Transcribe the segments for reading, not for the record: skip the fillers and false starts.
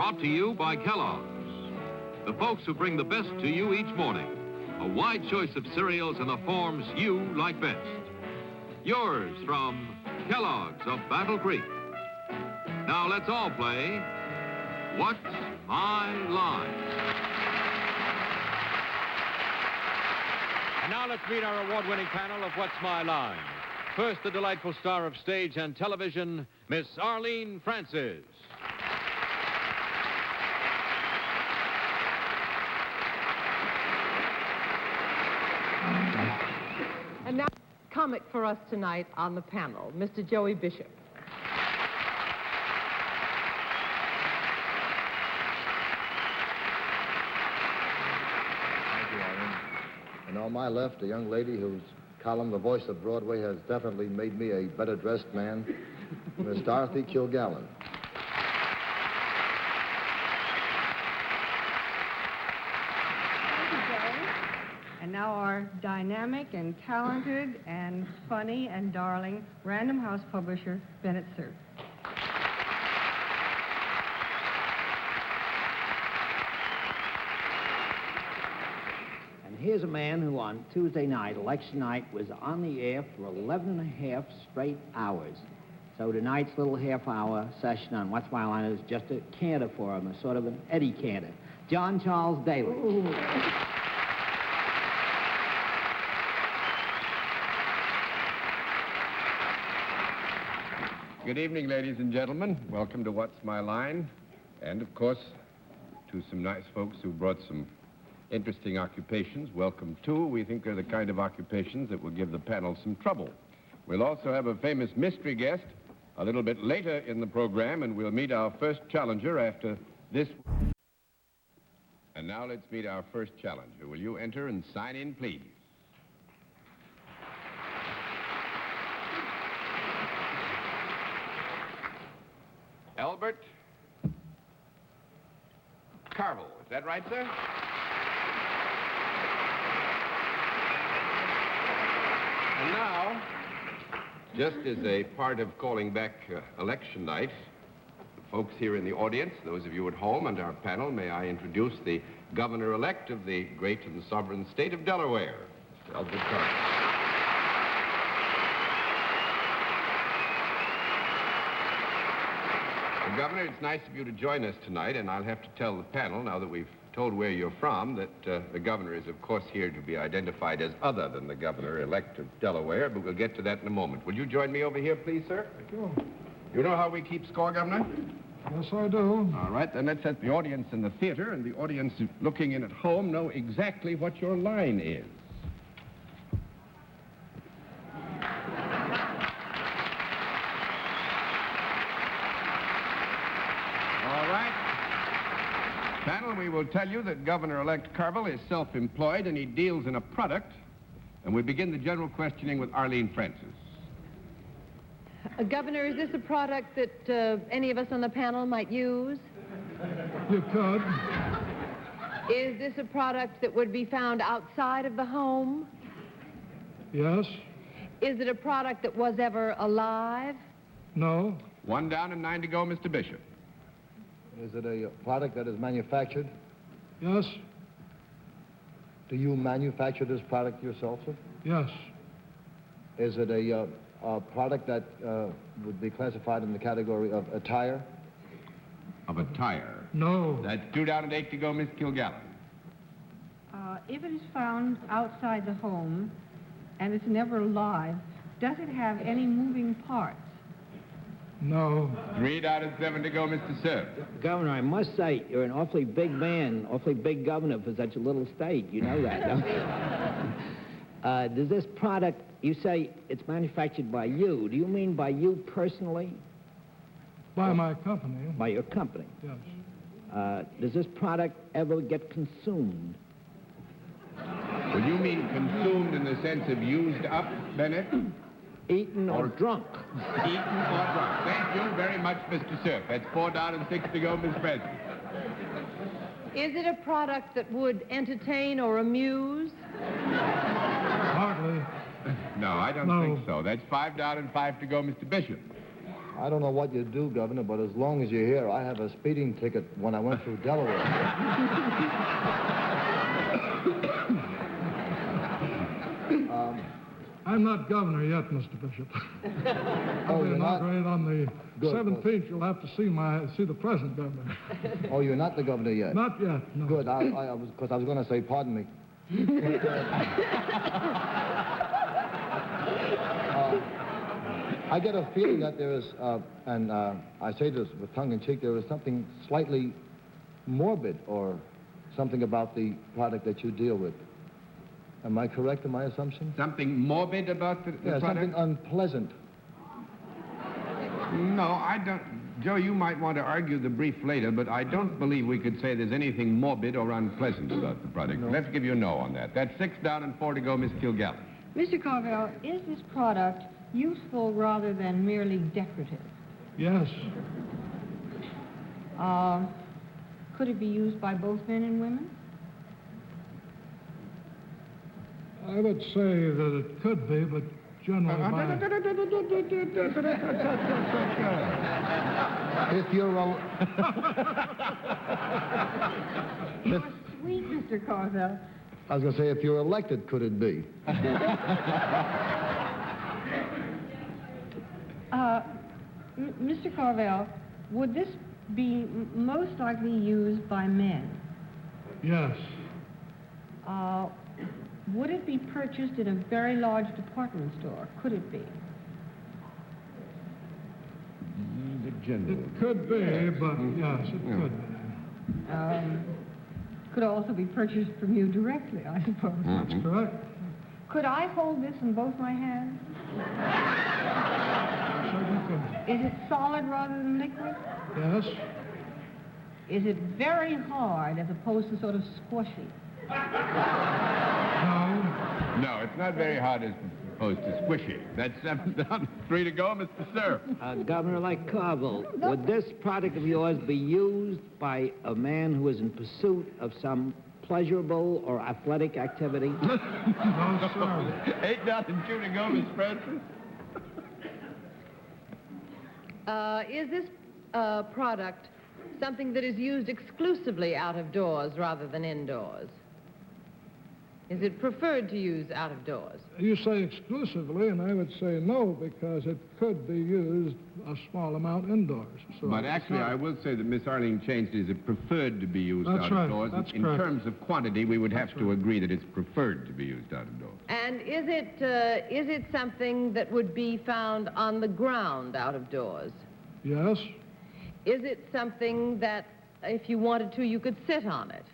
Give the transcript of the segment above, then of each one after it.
Brought to you by Kellogg's, the folks who bring the best to you each morning. A wide choice of cereals in the forms you like best. Yours from Kellogg's of Battle Creek. Now let's all play What's My Line? And now let's meet our award-winning panel of What's My Line. First, the delightful star of stage and television, Miss Arlene Francis. And now, comic for us tonight on the panel, Mr. Joey Bishop. Thank you, Arlene. And on my left, a young lady whose column, The Voice of Broadway, has definitely made me a better-dressed man, Miss Dorothy Kilgallen. And now our dynamic and talented and funny and darling Random House publisher, Bennett, Cerf. And here's a man who on Tuesday night, election night, was on the air for 11 and a half straight hours. So tonight's little half-hour session on What's My Line is just a canter for him, a sort of an Eddie canter. John Charles Daly. Ooh. Good evening, ladies and gentlemen. Welcome to What's My Line. And, of course, to some nice folks who brought some interesting occupations. Welcome, too. We think they're the kind of occupations that will give the panel some trouble. We'll also have a famous mystery guest a little bit later in the program, and we'll meet our first challenger after this. And now let's meet our first challenger. Will you enter and sign in, please? Albert Carvel, is that right, sir? And now, just as a part of calling back election night, the folks here in the audience, those of you at home, and our panel, may I introduce the governor-elect of the great and sovereign state of Delaware, Mr. Albert Carvel. Governor, it's nice of you to join us tonight, and I'll have to tell the panel, now that we've told where you're from, that the governor is, of course, here to be identified as other than the governor-elect of Delaware, but we'll get to that in a moment. Will you join me over here, please, sir? Thank you. You know how we keep score, Governor? Yes, I do. All right, then let's let the audience in the theater and the audience looking in at home know exactly what your line is. Panel, we will tell you that Governor-elect Carvel is self-employed and he deals in a product. And we begin the general questioning with Arlene Francis. Governor, is this a product that any of us on the panel might use? You could. Is this a product that would be found outside of the home? Yes. Is it a product that was ever alive? No. 1 down and 9 to go, Mr. Bishop. Is it a product that is manufactured? Yes. Do you manufacture this product yourself, sir? Yes. Is it a product that would be classified in the category of attire? Of attire? No. That's 2 down and 8 to go, Miss Kilgallen. If it is found outside the home and it's never alive, does it have any moving parts? No. 3 down and 7 to go, Mr. Cerf. Governor, I must say, you're an awfully big man, awfully big governor for such a little state. You know that, don't you? Does this product, you say it's manufactured by you. Do you mean by you personally? By my company. By your company? Yes. Does this product ever get consumed? Well, you mean consumed in the sense of used up, Bennett? Eaten or drunk? Eaten or drunk. Thank you very much, Mr. Cerf. That's 4 down and 6 to go, Miss President. Is it a product that would entertain or amuse? Hardly. No, I don't think so. That's 5 down and 5 to go, Mr. Bishop. I don't know what you do, Governor, but as long as you're here, I have a speeding ticket when I went through Delaware. I'm not governor yet, Mr. Bishop. I'll be you're not? inaugurated on the Good, 17th. You'll have to see the present governor. Oh, you're not the governor yet? Not yet, no. Good, because I was going to say, pardon me. I get a feeling that there is, and I say this with tongue-in-cheek, there is something slightly morbid or something about the product that you deal with. Am I correct in my assumption? Something morbid about the product? Something unpleasant. No, I don't. Joe, you might want to argue the brief later, but I don't believe we could say there's anything morbid or unpleasant about the product. No. Let's give you a no on that. That's 6 down and 4 to go, Miss Kilgallen. Mr. Carville, is this product useful rather than merely decorative? Yes. Could it be used by both men and women? I would say that it could be, but generally If you're Sweet, Mr. Carville. I was going to say, if you're elected, could it be? Mr. Carville, would this be most likely used by men? Yes. Would it be purchased in a very large department store? Could it be? It could be, but yes, it could be. Could also be purchased from you directly, I suppose. That's correct. Could I hold this in both my hands? Certainly could. Is it solid rather than liquid? Yes. Is it very hard as opposed to sort of squishy? No, it's not very hard as opposed to squishy. That's 7 down, 3 to go, Mr. Cerf. Governor, like Carville, would this product of yours be used by a man who is in pursuit of some pleasurable or athletic activity? No, sir. 8 down and 2 to go, Miss Francis. Is this product something that is used exclusively out of doors rather than indoors? Is it preferred to use out of doors? You say exclusively, and I would say no, because it could be used a small amount indoors. So But actually, I will say that Miss Arlene changed it. Is it preferred to be used out of doors? That's in correct. terms of quantity, we would have to agree that it's preferred to be used out of doors. And is it something that would be found on the ground out of doors? Yes. Is it something that, if you wanted to, you could sit on it?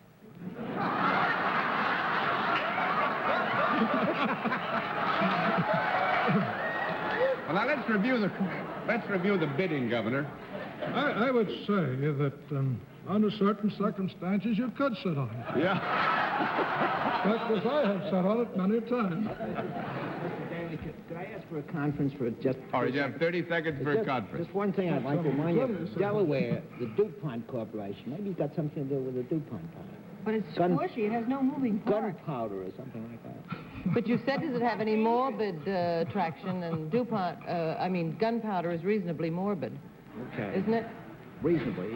Well, now let's review the bidding, Governor. I would say that under certain circumstances you could sit on it. Yeah. Because I have sat on it many times. Mr. Daly, could I ask for a conference for just... All right, you have 30 seconds for a conference. Just one thing I'd like to remind you. Delaware, the DuPont Corporation, maybe it's got something to do with the DuPont product. But it's squishy. It has no moving parts. Gunpowder or something like that. But you said, does it have any morbid traction? And gunpowder is reasonably morbid. Okay. Isn't it? Reasonably.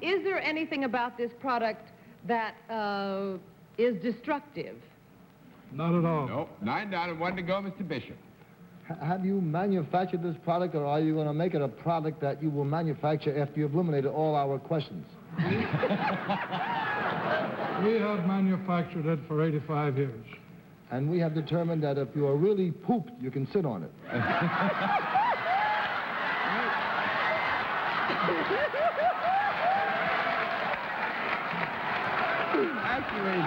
Is there anything about this product that is destructive? Not at all. No, 9 down and 1 to go, Mr. Bishop. Have you manufactured this product, or are you going to make it a product that you will manufacture after you've eliminated all our questions? We have manufactured it for 85 years. And we have determined that if you are really pooped, you can sit on it. Actually,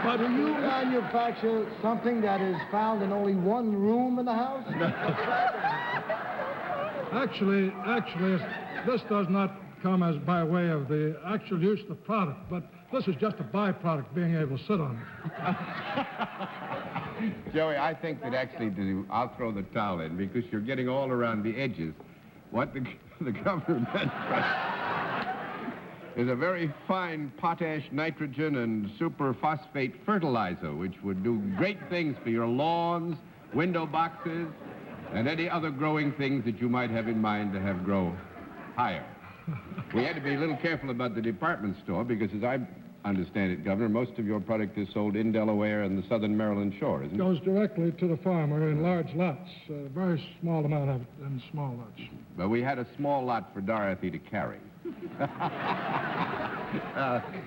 But do you manufacture something that is found in only one room in the house? Actually, this does not come as by way of the actual use of the product, but this is just a byproduct, being able to sit on it. Joey, I think that actually I'll throw the towel in because you're getting all around the edges. What the government is a very fine potash, nitrogen, and superphosphate fertilizer, which would do great things for your lawns, window boxes, and any other growing things that you might have in mind to have grow higher. We had to be a little careful about the department store because, as I understand it, Governor, most of your product is sold in Delaware and the southern Maryland shore, isn't it? Goes directly to the farmer in large lots. A very small amount of it in small lots. But we had a small lot for Dorothy to carry.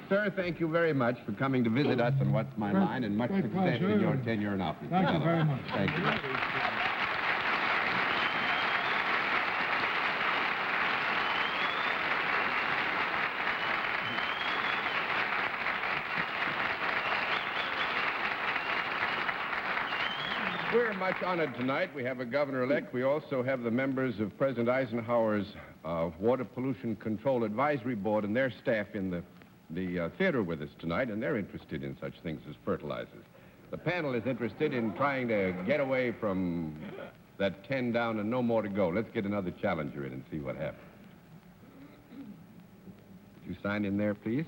Sir, thank you very much for coming to visit us on What's My Line, and much success pleasure. in your tenure in office. Thank you very much. Thank you. We're much honored tonight. We have a governor-elect. We also have the members of President Eisenhower's Water Pollution Control Advisory Board and their staff in the theater with us tonight, and they're interested in such things as fertilizers. The panel is interested in trying to get away from that 10 down and no more to go. Let's get another challenger in and see what happens. Would you sign in there, please?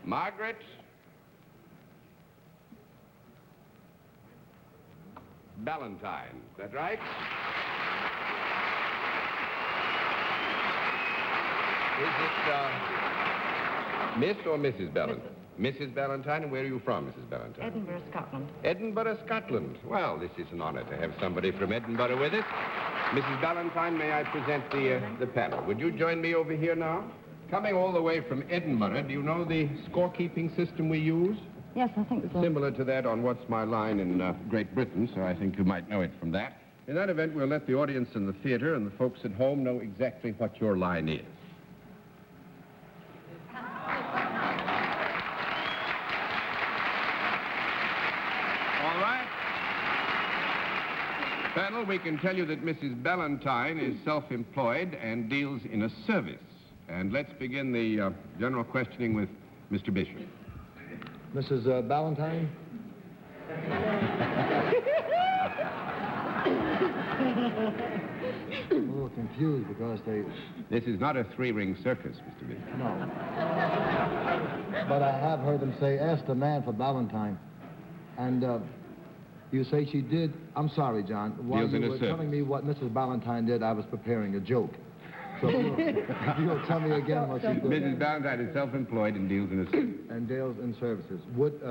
Margaret? Ballantyne, is that right? Is it, Miss or Mrs. Ballantyne? Mrs. Ballantyne, and where are you from, Mrs. Ballantyne? Edinburgh, Scotland. Edinburgh, Scotland. Well, this is an honor to have somebody from Edinburgh with us. Mrs. Ballantyne, may I present the panel? Would you join me over here now? Coming all the way from Edinburgh, do you know the scorekeeping system we use? Yes, I think so. Similar to that on What's My Line in Great Britain, so I think you might know it from that. In that event, we'll let the audience in the theater and the folks at home know exactly what your line is. All right. Panel, we can tell you that Mrs. Ballantyne is self-employed and deals in a service. And let's begin the general questioning with Mr. Bishop. Mrs. Ballantyne? I'm a little confused because they... This is not a three-ring circus, Mr. Bishop. No. But I have heard them say, ask the man for Ballantyne. And you say she did... I'm sorry, John. While you were telling me what Mrs. Ballantyne did, I was preparing a joke. So you'll tell me again what she did. Mrs. Ballantyne is self-employed and deals in a service. And deals in services. Would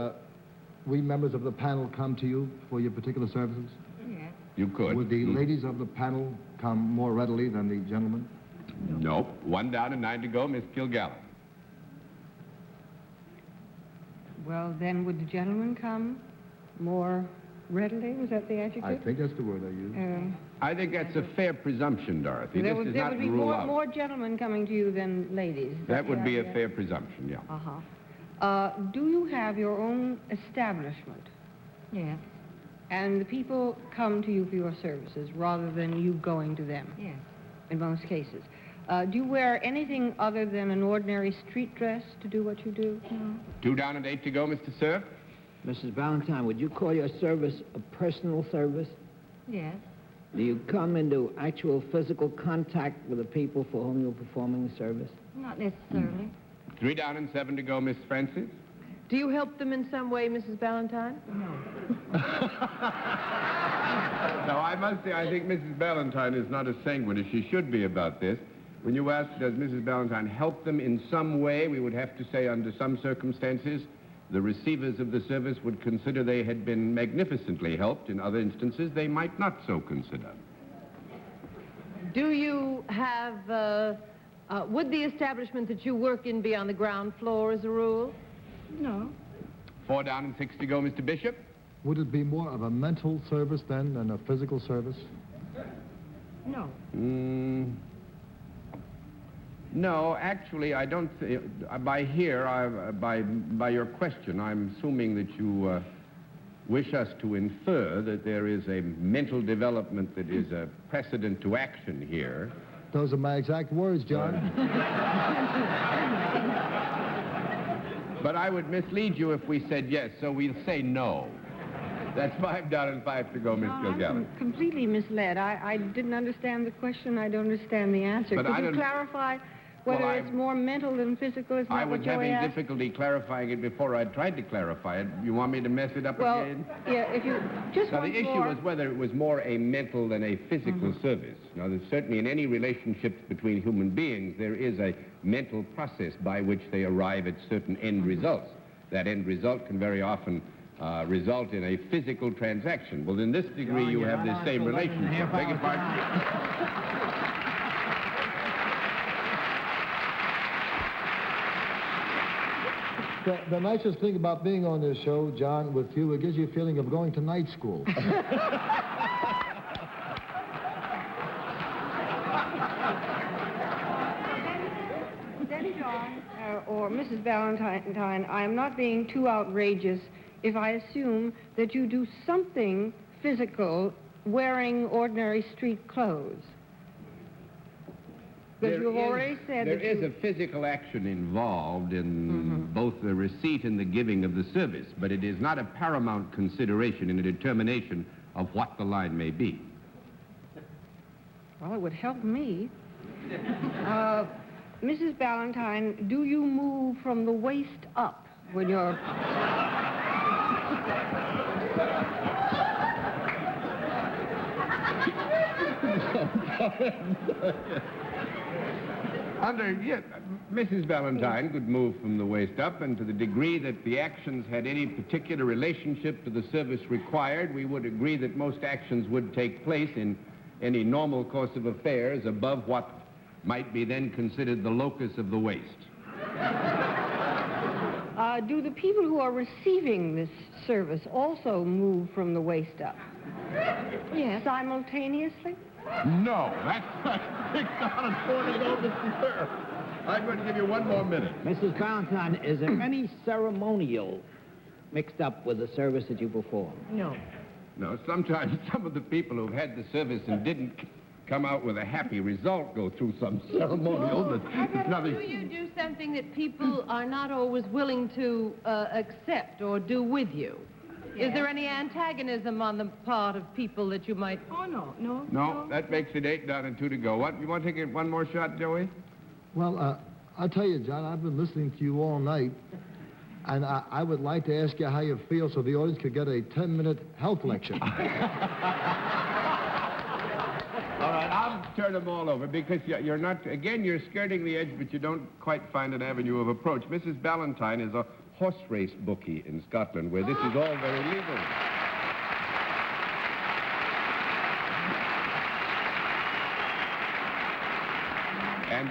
we members of the panel come to you for your particular services? Yes. You could. Would the ladies of the panel come more readily than the gentlemen? Nope. 1 down and 9 to go, Miss Kilgallen. Well, then would the gentleman come more readily? Was that the adjective? I think that's the word I used. I think that's a fair presumption, Dorothy. There This would, is there not would be rule out. more gentlemen coming to you than ladies. That would be a fair presumption, yeah. Do you have your own establishment? Yes. And the people come to you for your services rather than you going to them? Yes. In most cases. Do you wear anything other than an ordinary street dress to do what you do? No. 2 down and 8 to go, Mr. Cerf. Mrs. Ballantyne, would you call your service a personal service? Yes. Do you come into actual physical contact with the people for whom you're performing the service? Not necessarily. 3 down and 7 to go, Miss Francis. Do you help them in some way, Mrs. Ballantyne? No. No, I must say, I think Mrs. Ballantyne is not as sanguine as she should be about this. When you ask, does Mrs. Ballantyne help them in some way, we would have to say under some circumstances, the receivers of the service would consider they had been magnificently helped. In other instances, they might not so consider. Do you have, would the establishment that you work in be on the ground floor as a rule? No. 4 down and 6 to go, Mr. Bishop. Would it be more of a mental service then than a physical service? No. No, actually, I don't think... By your question, I'm assuming that you wish us to infer that there is a mental development that is a precedent to action here. Those are my exact words, John. But I would mislead you if we said yes, so we'll say no. That's 5 down and 5 to go, Miss Kilgallen. I'm completely misled. I didn't understand the question. I don't understand the answer. But Could you clarify Whether Well, it's more mental than physical is not I what was Joey having asked? difficulty clarifying it before I tried to clarify it. You want me to mess it up Well, again? yeah, if you just Now, once the issue more. was whether it was more a mental than a physical service. Now, there's certainly in any relationships between human beings, there is a mental process by which they arrive at certain end results. That end result can very often result in a physical transaction. Well, in this degree, you have the same relationship. Beg your pardon? The nicest thing about being on this show, John, with you, it gives you a feeling of going to night school. Then, John, or Mrs. Valentine, I am not being too outrageous if I assume that you do something physical wearing ordinary street clothes. Because you've already said there that is a physical action involved in both the receipt and the giving of the service, but it is not a paramount consideration in a determination of what the line may be. Well, it would help me. Mrs. Valentine, do you move from the waist up when you're... Mrs. Valentine could move from the waist up, and to the degree that the actions had any particular relationship to the service required, we would agree that most actions would take place in any normal course of affairs above what might be then considered the locus of the waist. Do the people who are receiving this service also move from the waist up? Yes. Simultaneously? No, that's not 6 on a 4 to go, Mr. Cerf. I'm going to give you one more minute. Mrs. Valentine, is there any ceremonial mixed up with the service that you perform? No. No, sometimes some of the people who've had the service and didn't come out with a happy result go through some ceremonial that's nothing. Do you do something that people are not always willing to accept or do with you? Yes. Is there any antagonism on the part of people that you might... Oh, no. No, that makes it 8 down and 2 to go. What, you want to take one more shot, Joey? Well, I'll tell you, John, I've been listening to you all night, and I would like to ask you how you feel so the audience could get a 10-minute health lecture. All right, I'll turn them all over because you're not, again, you're skirting the edge, but you don't quite find an avenue of approach. Mrs. Valentine is a horse race bookie in Scotland, where this is all very legal. And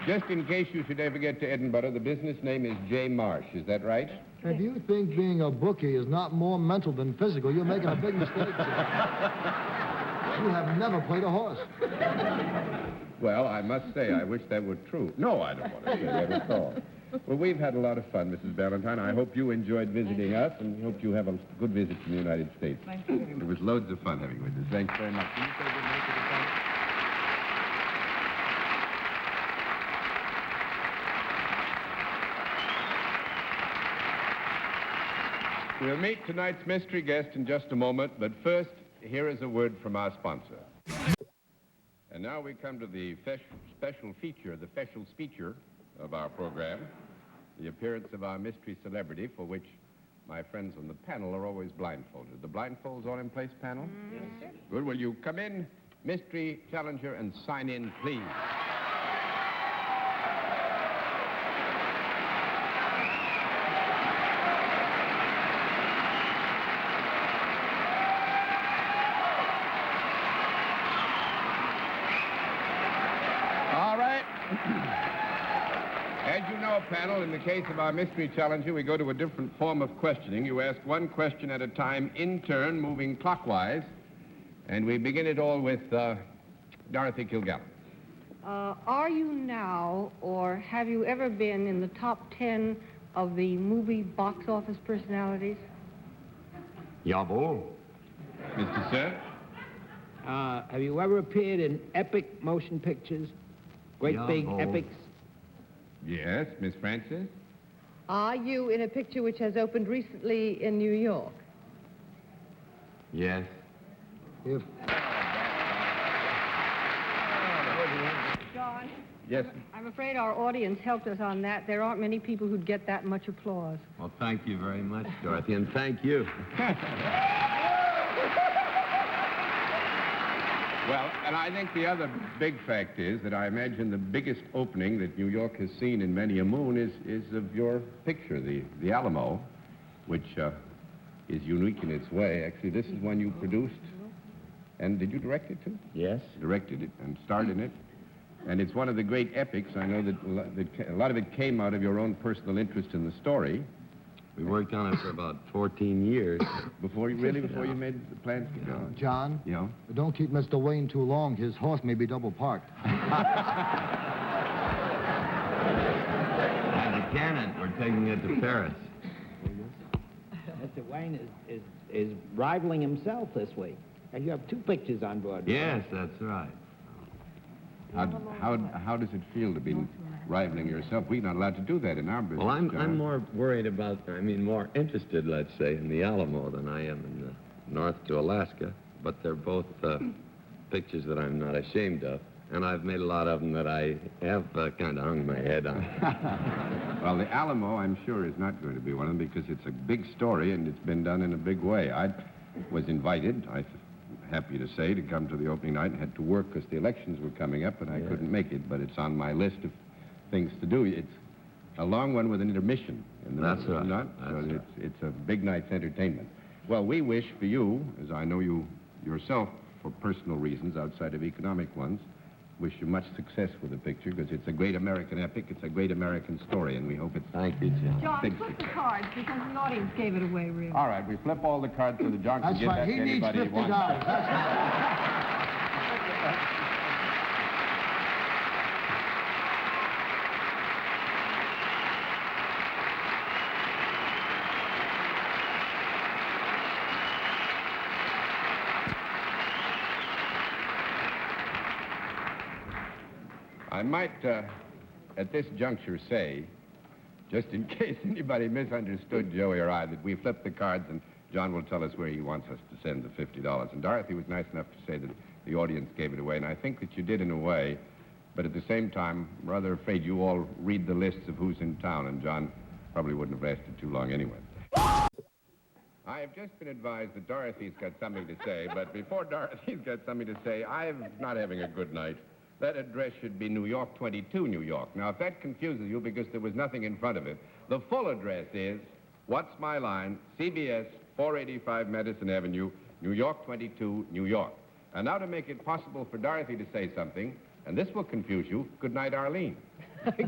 just in case you should ever get to Edinburgh, the business name is J. Marsh. Is that right? If you think being a bookie is not more mental than physical, you're making a big mistake, John. You have never played a horse. Well, I must say, I wish that were true. No, I don't want to say that at all. Well, we've had a lot of fun, Mrs. Valentine. I hope you enjoyed visiting us, and we hope you have a good visit from the United States. Thank you very much. It was loads of fun having you with us. Thanks very much. Can you say good night to the family? We'll meet tonight's mystery guest in just a moment, but first, here is a word from our sponsor. And now we come to the special feature, the special speaker of our program, the appearance of our mystery celebrity, for which my friends on the panel are always blindfolded. The blindfolds all in place, panel? Yes, sir. Good. Will you come in, mystery challenger, and sign in, please? As you know, panel, in the case of our mystery challenger, we go to a different form of questioning. You ask one question at a time, in turn, moving clockwise. And we begin it all with Dorothy Kilgallen. Are you now, or have you ever been in the top 10 of the movie box office personalities? Jawohl. Mr. Cerf? Have you ever appeared in epic motion pictures? Great big epics? Yes, Miss Francis? Are you in a picture which has opened recently in New York? Yes. If... John, John? Yes. I'm afraid our audience helped us on that. There aren't many people who'd get that much applause. Well, thank you very much, Dorothy, and thank you. Well, and I think the other big fact is that I imagine the biggest opening that New York has seen in many a moon is of your picture, the Alamo, which is unique in its way. Actually, this is one you produced. And did you direct it, too? Yes. Directed it and starred in it. And it's one of the great epics. I know that a lot of it came out of your own personal interest in the story. We worked on it for about 14 years. Before you made the plans to go. John? Yeah? Don't keep Mr. Wayne too long. His horse may be double parked. And the cannon, we're taking it to Paris. Mr. Wayne is rivaling himself this week. And you have 2 pictures on board. Yes, that's right. How does it feel to be rivaling yourself? We're not allowed to do that in our business. Well, I'm John. more worried about, more interested, let's say, in the Alamo than I am in the north to Alaska. But they're both pictures that I'm not ashamed of. And I've made a lot of them that I have kind of hung my head on. Well, the Alamo, I'm sure, is not going to be one of them because it's a big story and it's been done in a big way. I was invited, I'm happy to say, to come to the opening night and had to work because the elections were coming up and I couldn't make it, but it's on my list of things to do. It's a long one with an intermission. In the That's middle, right. Not? That's So right. it's a big night's entertainment. Well, we wish for you, as I know you yourself, for personal reasons outside of economic ones, wish you much success with the picture because it's a great American epic. It's a great American story, and we hope it's... Thank you, John. John, Big flip the success. cards because the audience gave it away, really. All right, we flip all the cards so that John can That's give right. that He to needs anybody he $50. wants. That's right. I might, at this juncture, say, just in case anybody misunderstood Joey or I, that we flipped the cards and John will tell us where he wants us to send the $50. And Dorothy was nice enough to say that the audience gave it away, and I think that you did in a way, but at the same time, I'm rather afraid you all read the lists of who's in town, and John probably wouldn't have lasted too long anyway. I have just been advised that Dorothy's got something to say, but before Dorothy's got something to say, I'm not having a good night. That address should be New York 22, New York. Now, if that confuses you because there was nothing in front of it, the full address is What's My Line, CBS, 485 Madison Avenue, New York 22, New York. And now to make it possible for Dorothy to say something, and this will confuse you, good night, Arlene.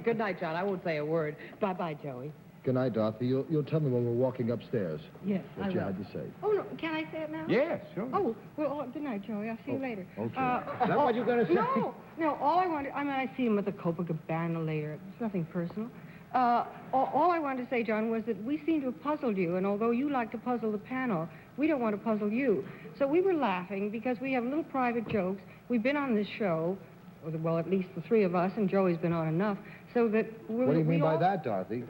Good night, John. I won't say a word. Bye-bye, Joey. Good night, Dorothy. You'll tell me when we're walking upstairs Yes, I what you will. had to say. Oh, no, can I say it now? Yes, sure. Oh, well, good night, Joey. I'll see you later. okay. Is that what you're going to say? No, all I wanted, I see him at the Copacabana later. It's nothing personal. All I wanted to say, John, was that we seem to have puzzled you, and although you like to puzzle the panel, we don't want to puzzle you. So we were laughing because we have little private jokes. We've been on this show, well, at least the 3 of us, and Joey's been on enough, so that What do you mean by that, Dorothy?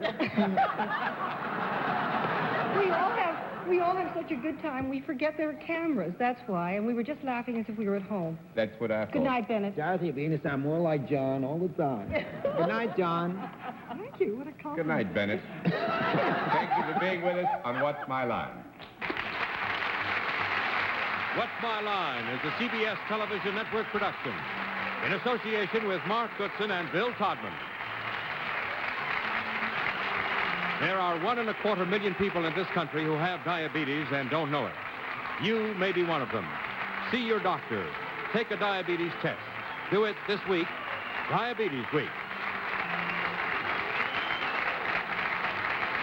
we all have such a good time, we forget there are cameras, that's why, and we were just laughing as if we were at home. That's what I thought. Good night, Bennett. Dorothy, you're beginning to sound more like John all the time. Good night, John. Thank you, what a compliment. Good night, Bennett. Thank you for being with us on What's My Line. What's My Line is a CBS television network production in association with Mark Goodson and Bill Todman. There are 1.25 million people in this country who have diabetes and don't know it. You may be one of them. See your doctor. Take a diabetes test. Do it this week, Diabetes Week.